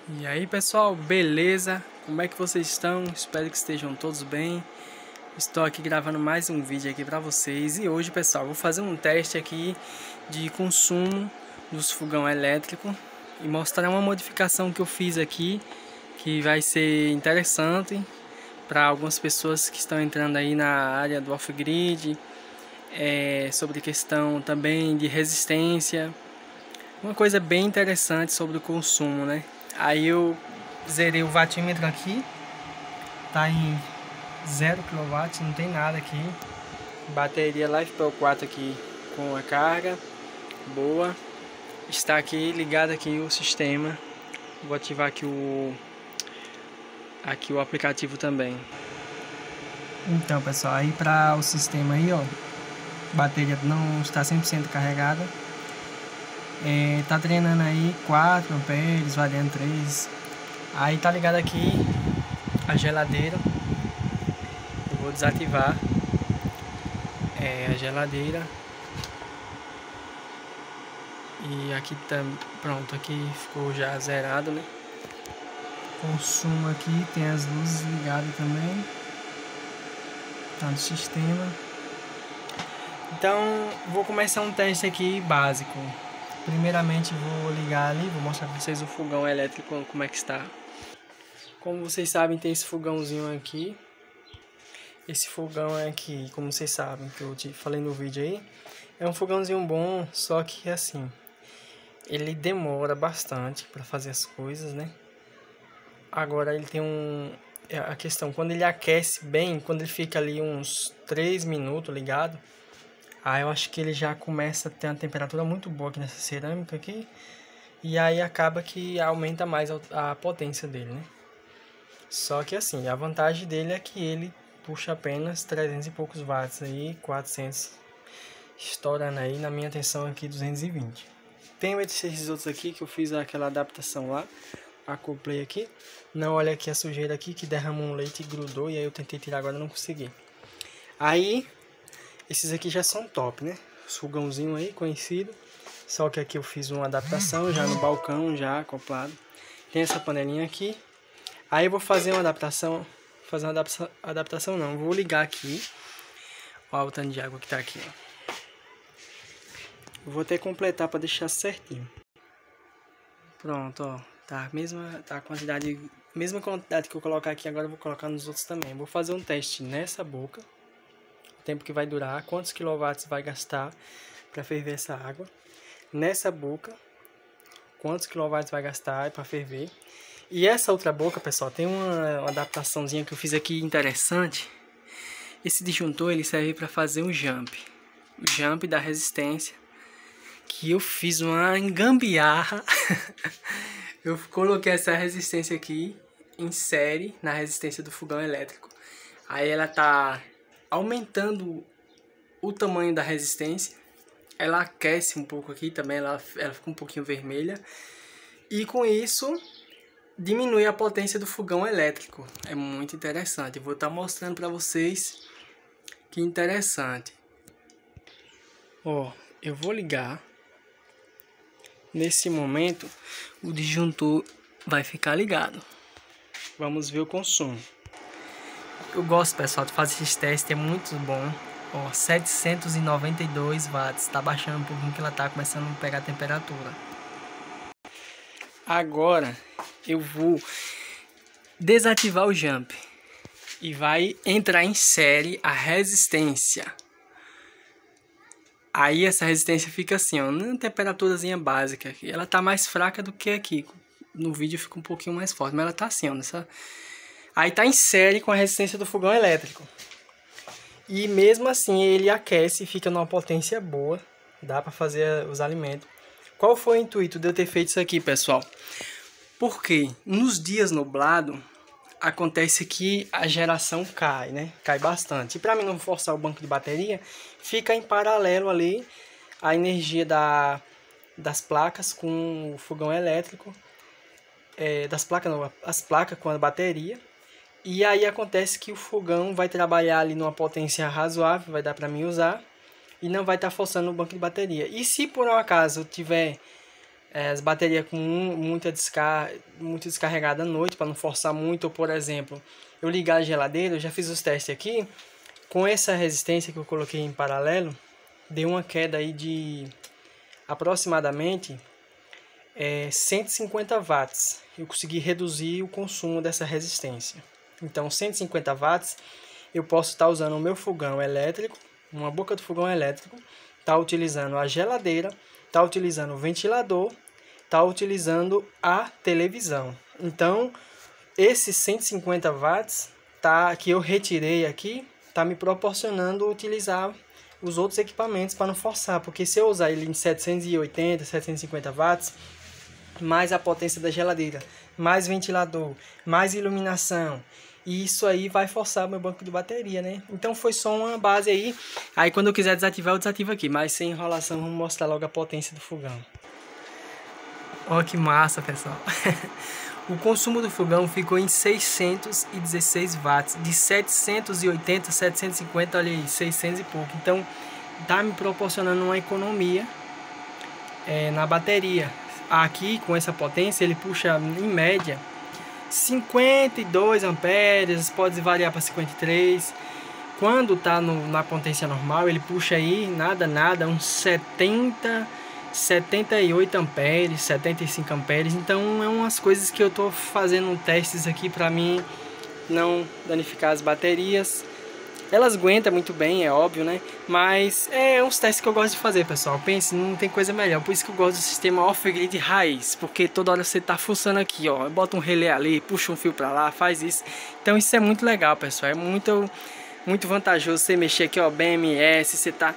E aí pessoal, beleza? Como é que vocês estão? Espero que estejam todos bem. Estou aqui gravando mais um vídeo aqui para vocês. E hoje pessoal, vou fazer um teste aqui de consumo dos fogão elétrico e mostrar uma modificação que eu fiz aqui, que vai ser interessante para algumas pessoas que estão entrando aí na área do off-grid, sobre questão também de resistência. Uma coisa bem interessante sobre o consumo, né? Aí eu zerei o watímetro aqui, tá em 0 kW, não tem nada aqui. Bateria LiFePro 4 aqui com a carga boa. Está aqui ligado aqui o sistema. Vou ativar aqui o aplicativo também. Então pessoal, aí para o sistema aí, ó, bateria não está 100% carregada. Tá treinando aí 4 amperes, variando 3. Aí tá ligado aqui a geladeira. Eu vou desativar a geladeira. E aqui tá pronto, aqui ficou já zerado, né? Consumo aqui, tem as luzes ligadas também. Tá no sistema. Então vou começar um teste aqui básico. Primeiramente vou ligar ali, vou mostrar para vocês o fogão elétrico como é que está. Como vocês sabem, tem esse fogãozinho aqui. Esse fogão aqui, como vocês sabem, que eu te falei no vídeo aí, é um fogãozinho bom, só que assim, ele demora bastante para fazer as coisas, né? Agora ele tem a questão, quando ele aquece bem, quando ele fica ali uns 3 minutos ligado, aí eu acho que ele já começa a ter uma temperatura muito boa aqui nessa cerâmica aqui. E aí acaba que aumenta mais a potência dele, né? Só que assim, a vantagem dele é que ele puxa apenas 300 e poucos watts aí, 400. Estourando aí, na minha tensão aqui 220. Tenho esses outros aqui que eu fiz aquela adaptação lá. Acoplei aqui. Não, olha aqui a sujeira aqui que derramou um leite e grudou. E aí eu tentei tirar, agora não consegui. Aí... esses aqui já são top, né? Os fogãozinho aí, conhecido. Só que aqui eu fiz uma adaptação já no balcão, já acoplado. Tem essa panelinha aqui. Aí eu vou fazer uma adaptação. Fazer uma adaptação não. Vou ligar aqui. Olha o tanto de água que tá aqui, ó. Vou até completar para deixar certinho. Pronto, ó. Tá a quantidade. Mesma quantidade que eu colocar aqui, agora eu vou colocar nos outros também. Vou fazer um teste nessa boca. Tempo que vai durar, quantos quilowatts vai gastar para ferver essa água. Nessa boca, quantos quilowatts vai gastar para ferver. E essa outra boca, pessoal, tem uma adaptaçãozinha que eu fiz aqui interessante. Esse disjuntor ele serve para fazer um jump. O jump da resistência. Que eu fiz uma gambiarra. Eu coloquei essa resistência aqui em série na resistência do fogão elétrico. Aí ela tá aumentando o tamanho da resistência. Ela aquece um pouco aqui também, ela fica um pouquinho vermelha. E com isso, diminui a potência do fogão elétrico. É muito interessante. Eu vou estar mostrando para vocês que interessante. Ó, eu vou ligar. Nesse momento, o disjuntor vai ficar ligado. Vamos ver o consumo. Eu gosto, pessoal, de fazer esses testes, é muito bom. Ó, 792 watts, tá baixando um pouquinho que ela tá começando a pegar a temperatura. Agora eu vou desativar o jump e vai entrar em série a resistência. Aí essa resistência fica assim, ó, na temperaturazinha básica aqui. Ela tá mais fraca do que aqui. No vídeo fica um pouquinho mais forte, mas ela tá assim, ó, nessa... Aí tá em série com a resistência do fogão elétrico. E mesmo assim ele aquece e fica numa potência boa. Dá para fazer os alimentos. Qual foi o intuito de eu ter feito isso aqui, pessoal? Porque nos dias nublados acontece que a geração cai, né? Cai bastante. E para mim não forçar o banco de bateria, fica em paralelo ali a energia das placas com o fogão elétrico. Das placas não, as placas com a bateria. E aí acontece que o fogão vai trabalhar ali numa potência razoável, vai dar para mim usar. E não vai estar forçando o banco de bateria. E se por um acaso eu tiver as baterias com muita descarregada à noite, para não forçar muito. Ou, por exemplo, eu ligar a geladeira, eu já fiz os testes aqui, com essa resistência que eu coloquei em paralelo, deu uma queda aí de aproximadamente 150 watts. Eu consegui reduzir o consumo dessa resistência. Então, 150 watts, eu posso estar usando o meu fogão elétrico, uma boca do fogão elétrico, tá utilizando a geladeira, tá utilizando o ventilador, tá utilizando a televisão. Então, esses 150 watts que eu retirei aqui, tá me proporcionando utilizar os outros equipamentos para não forçar, porque se eu usar ele em 780, 750 watts, mais a potência da geladeira, mais ventilador, mais iluminação, e isso aí vai forçar meu banco de bateria, né? Então foi só uma base aí. Aí quando eu quiser desativar, eu desativo aqui. Mas sem enrolação, vamos mostrar logo a potência do fogão. Olha que massa, pessoal. O consumo do fogão ficou em 616 watts. De 780, 750, olha aí, 600 e pouco. Então tá me proporcionando uma economia na bateria. Aqui com essa potência ele puxa em média 52 amperes, pode variar para 53. Quando tá na potência normal, ele puxa aí nada, uns 78 amperes, 75 amperes. Então é umas coisas que eu tô fazendo testes aqui para mim não danificar as baterias. Elas aguentam muito bem, é óbvio, né? Mas é uns testes que eu gosto de fazer, pessoal. Pense, não tem coisa melhor. Por isso que eu gosto do sistema off-grid raiz. Porque toda hora você tá funcionando aqui, ó. Bota um relé ali, puxa um fio pra lá, faz isso. Então isso é muito legal, pessoal. É muito vantajoso você mexer aqui, ó, BMS. Você tá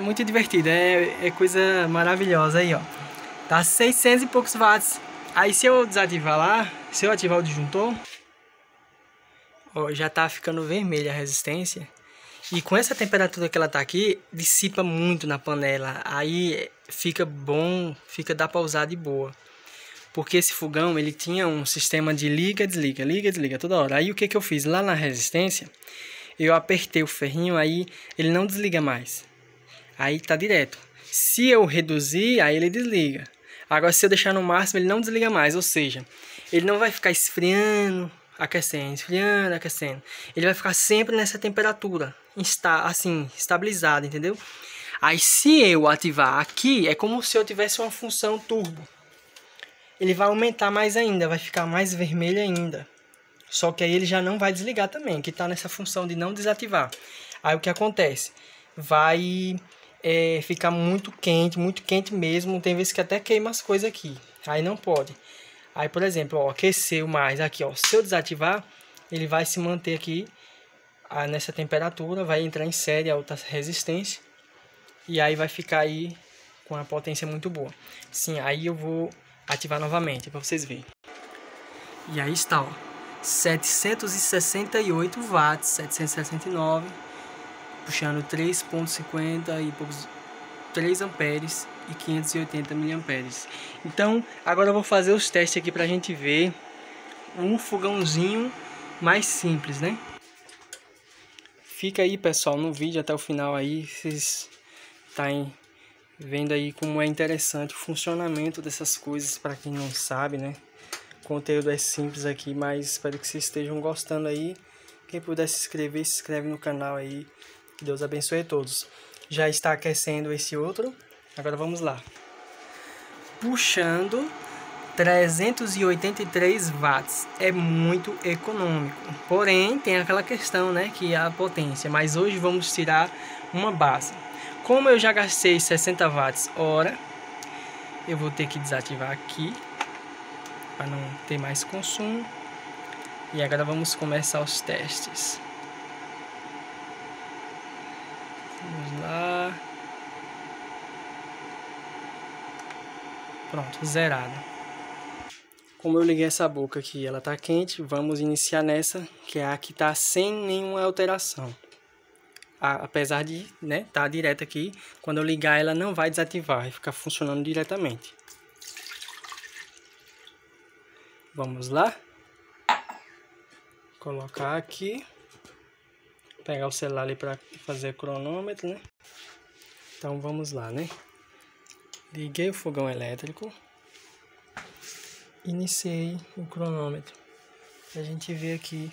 muito divertido. É coisa maravilhosa aí, ó. Tá 600 e poucos watts. Aí se eu desativar lá, se eu ativar o disjuntor, ó, já tá ficando vermelha a resistência. E com essa temperatura que ela tá aqui, dissipa muito na panela. Aí fica bom, dá pra usar de boa. Porque esse fogão, ele tinha um sistema de liga, desliga toda hora. Aí o que eu fiz? Lá na resistência, eu apertei o ferrinho, aí ele não desliga mais. Aí tá direto. Se eu reduzir, aí ele desliga. Agora se eu deixar no máximo, ele não desliga mais. Ou seja, ele não vai ficar esfriando, aquecendo, esfriando, aquecendo. Ele vai ficar sempre nessa temperatura, assim, estabilizado, entendeu? Aí se eu ativar aqui, é como se eu tivesse uma função turbo. Ele vai aumentar mais ainda, vai ficar mais vermelho ainda. Só que aí ele já não vai desligar também, que está nessa função de não desativar. Aí o que acontece? Vai ficar muito quente mesmo. Tem vezes que até queima as coisas aqui. Aí não pode. Aí, por exemplo, ó, aqueceu mais aqui, ó. Se eu desativar, ele vai se manter aqui nessa temperatura, vai entrar em série a alta resistência. E aí vai ficar aí com a potência muito boa. Sim, aí eu vou ativar novamente para vocês verem. E aí está, ó. 768 watts, 769, puxando 3.50 e poucos 3 amperes e 580 miliamperes. Então, agora eu vou fazer os testes aqui pra gente ver um fogãozinho mais simples, né? Fica aí, pessoal, no vídeo até o final aí, vocês estão vendo aí como é interessante o funcionamento dessas coisas para quem não sabe, né? O conteúdo é simples aqui, mas espero que vocês estejam gostando aí. Quem puder se inscrever, se inscreve no canal aí. Deus abençoe a todos. Já está aquecendo esse outro. Agora vamos lá. Puxando 383 watts. É muito econômico. Porém, tem aquela questão, né? Que é a potência. Mas hoje vamos tirar uma base. Como eu já gastei 60 watts hora, eu vou ter que desativar aqui para não ter mais consumo. E agora vamos começar os testes. Vamos lá. Pronto, zerado. Como eu liguei essa boca aqui, ela tá quente, vamos iniciar nessa, que é a que tá sem nenhuma alteração. Apesar de, né, tá direto aqui, quando eu ligar ela não vai desativar, vai ficar funcionando diretamente. Vamos lá. Colocar aqui. Pegar o celular ali para fazer cronômetro, né? Então vamos lá, né? Liguei o fogão elétrico. iniciei o cronômetro. A gente vê aqui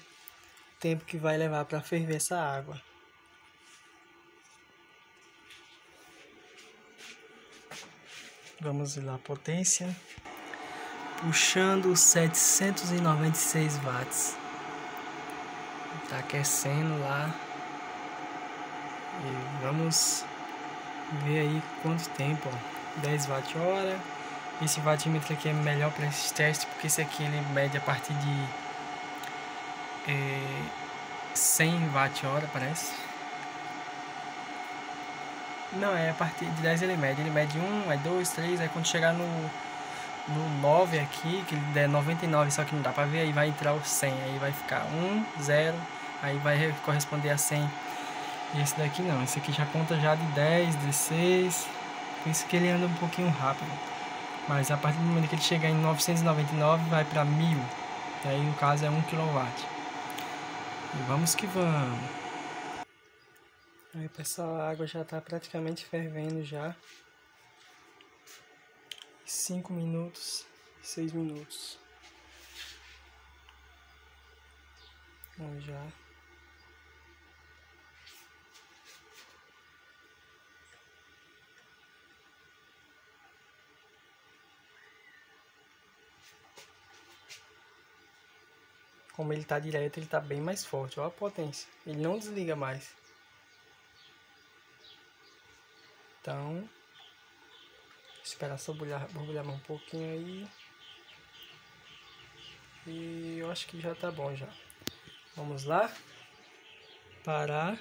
o tempo que vai levar para ferver essa água. Vamos lá, potência. Puxando 796 watts. Tá aquecendo lá. E vamos ver aí quanto tempo, ó. 10 watt-hora. Esse wattímetro aqui é melhor para esses testes, porque esse aqui ele mede a partir de 100 watt-hora, parece. Não, é a partir de 10 ele mede 1, aí 2, 3, aí quando chegar no 9 aqui, que ele der 99, só que não dá pra ver, aí vai entrar o 100, aí vai ficar 1, 0, aí vai corresponder a 100. E esse daqui não, esse aqui já conta já de 10, 16, por isso que ele anda um pouquinho rápido. Mas a partir do momento que ele chegar em 999, vai para 1000, e aí no caso é 1 kW. E vamos que vamos. Aí pessoal, a água já está praticamente fervendo já. 5 minutos, 6 minutos. Vamos já. Como ele está direto, ele está bem mais forte. Olha a potência. Ele não desliga mais. Então, esperar só borbulhar um pouquinho aí. E eu acho que já tá bom já. Vamos lá. Parar.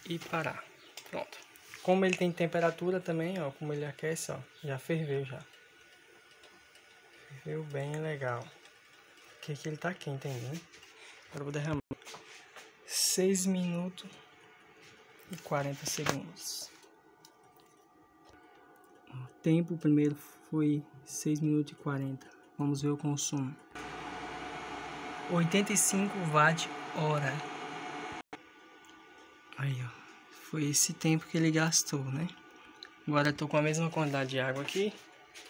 E parar. Pronto. Como ele tem temperatura também, ó. Como ele aquece, ó. Já ferveu já. Ferveu bem legal. Porque aqui ele tá quente ainda, né? Agora eu vou derramar. 6 minutos e 40 segundos. O tempo primeiro foi 6 minutos e 40. Vamos ver o consumo. 85 watt-hora. Aí, ó. Foi esse tempo que ele gastou, né? Agora eu tô com a mesma quantidade de água aqui.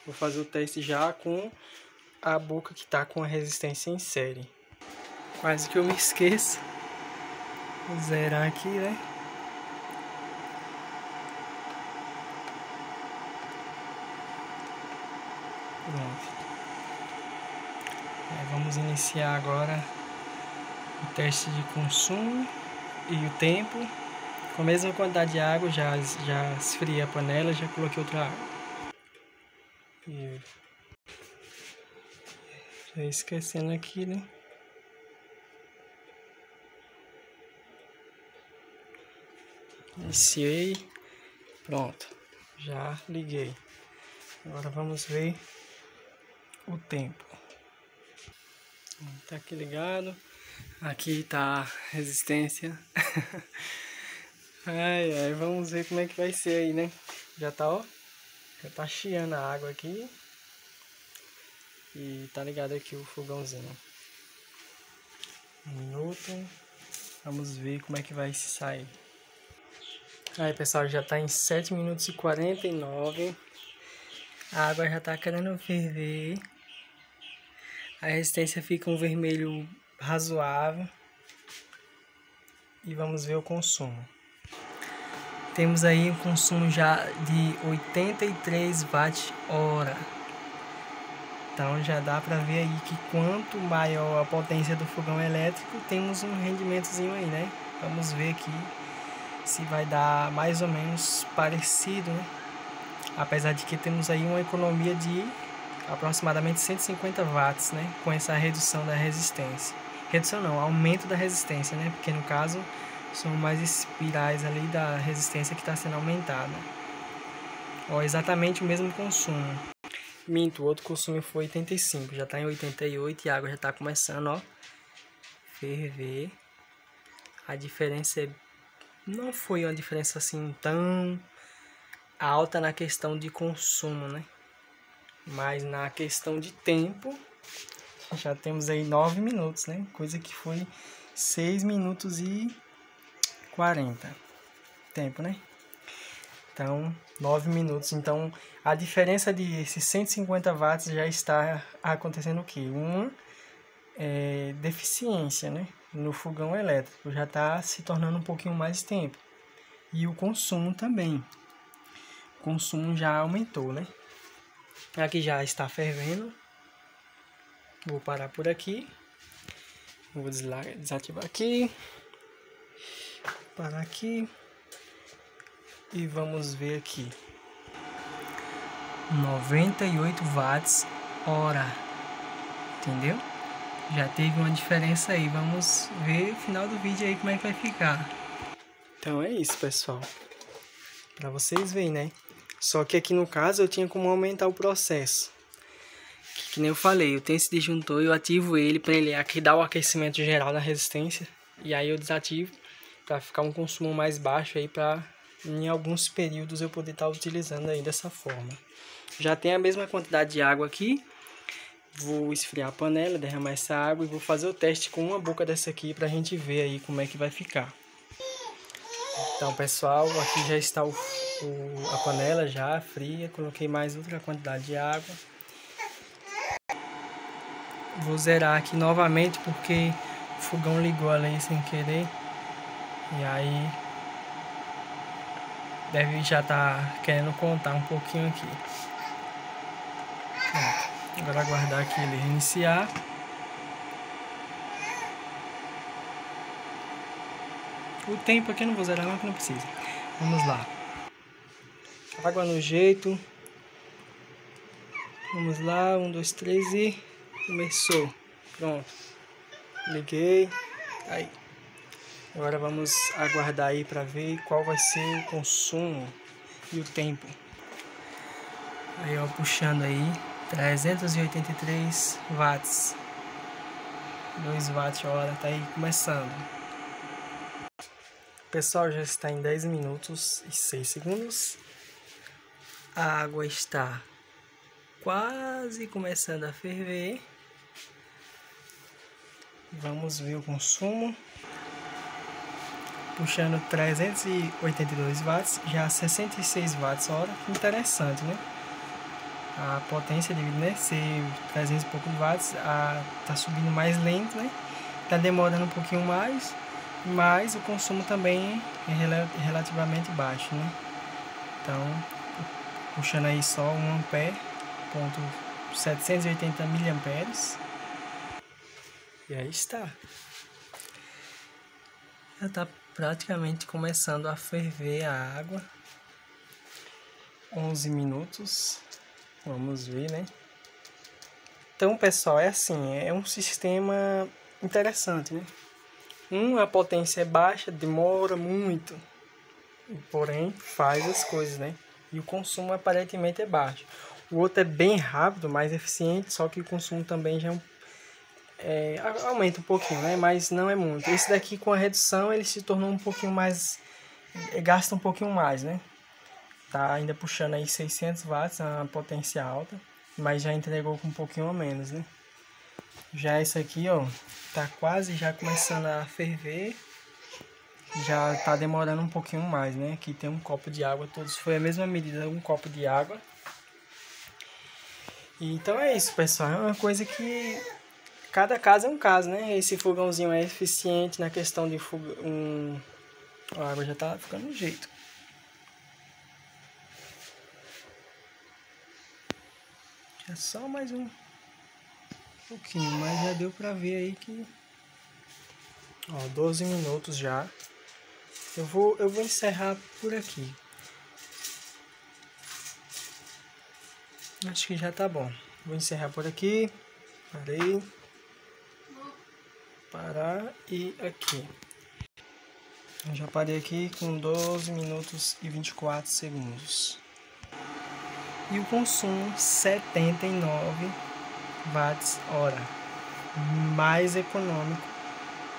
Vou fazer o teste já com a boca que tá com a resistência em série. Quase que eu me esqueço. Vou zerar aqui, né? Pronto. Vamos iniciar agora o teste de consumo e o tempo. Com a mesma quantidade de água, já esfriei a panela, já coloquei outra água. E já esquecendo aqui, né? Iniciei. Pronto. Já liguei. Agora vamos ver o tempo. Tá aqui ligado. Aqui tá a resistência. Ai, vamos ver como é que vai ser aí, né? Já tá, ó. Já tá chiando a água aqui. E tá ligado aqui o fogãozinho. 1 minuto. Vamos ver como é que vai se sair. Aí, pessoal, já tá em 7 minutos e 49. A água já tá querendo ferver. A resistência fica um vermelho razoável. E vamos ver o consumo. Temos aí um consumo já de 83 watt-hora. Então já dá para ver aí que quanto maior a potência do fogão elétrico, temos um rendimentozinho aí, né? Vamos ver aqui se vai dar mais ou menos parecido, né? Apesar de que temos aí uma economia de aproximadamente 150 watts, né? Com essa redução da resistência. Redução não, aumento da resistência, né? Porque no caso são mais espirais ali da resistência que está sendo aumentada. Ó, exatamente o mesmo consumo. Minto, o outro consumo foi 85, já está em 88 e a água já está começando, ó, ferver. A diferença não foi uma diferença assim tão alta na questão de consumo, né? Mas na questão de tempo, já temos aí 9 minutos, né? Coisa que foi 6 minutos e 40 tempo, né? Então, 9 minutos. Então, a diferença de esses 150 watts já está acontecendo o quê? Uma deficiência, né? No fogão elétrico. Já está se tornando um pouquinho mais tempo. E o consumo também. O consumo já aumentou, né? Aqui já está fervendo. Vou parar por aqui. Vou desativar aqui. Parar aqui. E vamos ver aqui. 98 watts hora. Entendeu? Já teve uma diferença aí. Vamos ver no final do vídeo aí como é que vai ficar. Então é isso, pessoal. Pra vocês verem, né? Só que aqui no caso eu tinha como aumentar o processo. Que nem eu falei, eu tenho esse disjuntor, eu ativo ele para ele aqui dar o aquecimento geral na resistência. E aí eu desativo para ficar um consumo mais baixo aí, para em alguns períodos eu poder estar utilizando aí dessa forma. Já tem a mesma quantidade de água aqui. Vou esfriar a panela, derramar essa água e vou fazer o teste com uma boca dessa aqui pra gente ver aí como é que vai ficar. Então, pessoal, aqui já está a panela já fria, coloquei mais outra quantidade de água. Vou zerar aqui novamente porque o fogão ligou ali sem querer. E aí deve já estar querendo contar um pouquinho aqui. Pronto. Agora aguardar aqui ele reiniciar. O tempo aqui eu não vou zerar não, que não precisa. Vamos lá. Água no jeito. Vamos lá, 1, 2, 3 e começou. Pronto. Liguei. Aí. Agora vamos aguardar aí para ver qual vai ser o consumo e o tempo. Aí, ó, puxando aí, 383 watts. 2 watts a hora, tá aí começando. Pessoal, já está em 10 minutos e 6 segundos. A água está quase começando a ferver. Vamos ver o consumo. Puxando 382 watts, já 66 watts hora. Interessante, né? A potência devido, né, ser 300 e poucos watts, tá subindo mais lento, né? Tá demorando um pouquinho mais, mas o consumo também é relativamente baixo, né? Então, puxando aí só 1 ampere, ponto 780 miliamperes. E aí está. Já está praticamente começando a ferver a água. 11 minutos. Vamos ver, né? Então, pessoal, é assim, é um sistema interessante, né? A potência é baixa, demora muito, porém faz as coisas, né? E o consumo aparentemente é baixo. O outro é bem rápido, mais eficiente, só que o consumo também já aumenta um pouquinho, né? Mas não é muito. Esse daqui, com a redução, ele se tornou um pouquinho mais, gasta um pouquinho mais, né? Tá ainda puxando aí 600 watts, a potência alta, mas já entregou com um pouquinho a menos, né? Já esse aqui, ó, tá quase já começando a ferver. Já tá demorando um pouquinho mais, né? Aqui tem um copo de água, todos foi a mesma medida, um copo de água. E então é isso, pessoal, é uma coisa que cada caso é um caso, né? Esse fogãozinho é eficiente na questão de fogão. A água já tá ficando do jeito. É só mais um pouquinho, mas já deu pra ver aí que, ó, 12 minutos já. Eu vou encerrar por aqui. Acho que já tá bom. Vou encerrar por aqui. Parei. Parar e aqui. Eu já parei aqui com 12 minutos e 24 segundos. E o consumo 79 watts hora. Mais econômico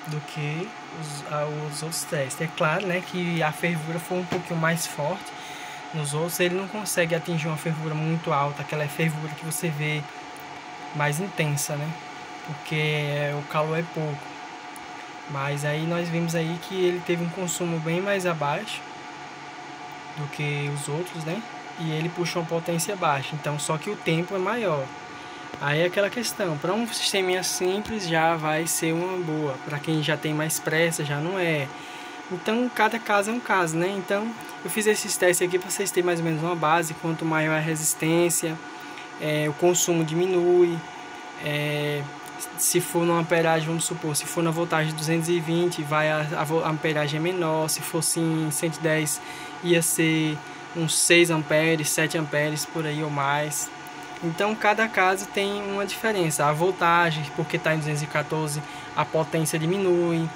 do que os outros testes. É claro, né, que a fervura foi um pouquinho mais forte. Nos outros ele não consegue atingir uma fervura muito alta, aquela fervura que você vê mais intensa, né? Porque o calor é pouco. Mas aí nós vimos aí que ele teve um consumo bem mais abaixo. do que os outros, né? E ele puxa uma potência baixa, então só que o tempo é maior. Aí é aquela questão, para um sisteminha simples já vai ser uma boa, para quem já tem mais pressa já não é. Então cada caso é um caso, né? Então eu fiz esses testes aqui para vocês terem mais ou menos uma base. Quanto maior a resistência, o consumo diminui. Se for numa amperagem, vamos supor, se for na voltagem 220, a amperagem é menor. Se fosse em 110, ia ser uns 6 amperes, 7 amperes por aí ou mais. Então cada caso tem uma diferença. A voltagem, porque está em 214, a potência diminui.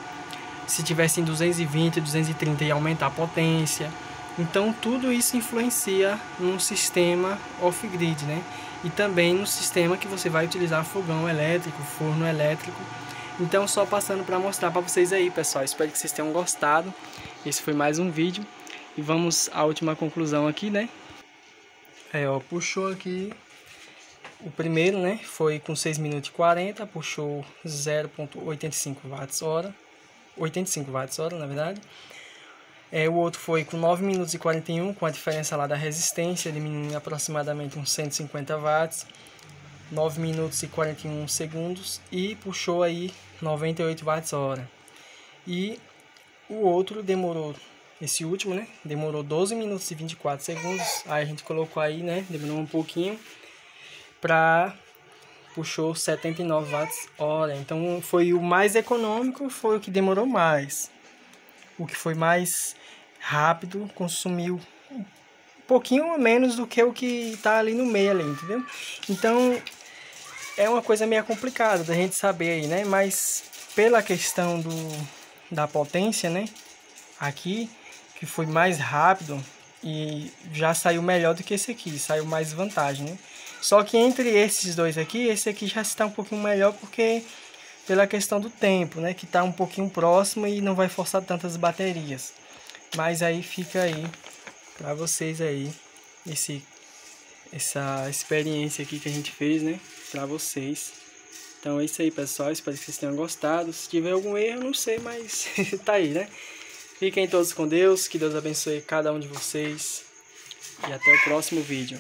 Se tivesse em 220, 230, ia aumentar a potência. Então tudo isso influencia num sistema off-grid, né? E também no sistema que você vai utilizar fogão elétrico, forno elétrico. Então só passando para mostrar para vocês aí, pessoal. Espero que vocês tenham gostado. Esse foi mais um vídeo. E vamos à última conclusão aqui, né? Puxou aqui. O primeiro, né, foi com 6 minutos e 40, puxou 0,85 watts-hora. 85 watts-hora, na verdade. O outro foi com 9 minutos e 41, com a diferença lá da resistência, diminuindo aproximadamente uns 150 watts. 9 minutos e 41 segundos e puxou aí 98 watts-hora. E o outro demorou, esse último, né, demorou 12 minutos e 24 segundos. Aí a gente colocou aí, né, demorou um pouquinho, puxou 79 watts-hora. Então foi o mais econômico, foi o que demorou mais. O que foi mais rápido consumiu um pouquinho menos do que o que está ali no meio ali, entendeu? Então é uma coisa meio complicada da gente saber aí, né? Mas pela questão da potência, né? Aqui, que foi mais rápido e já saiu melhor do que esse aqui, saiu mais vantagem, né? Só que entre esses dois aqui, esse aqui já está um pouquinho melhor porque pela questão do tempo, né, que está um pouquinho próximo e não vai forçar tantas baterias. Mas aí fica aí para vocês aí essa experiência aqui que a gente fez, né, para vocês. Então é isso aí, pessoal, espero que vocês tenham gostado. Se tiver algum erro, não sei, mas tá aí, né? Fiquem todos com Deus, que Deus abençoe cada um de vocês e até o próximo vídeo.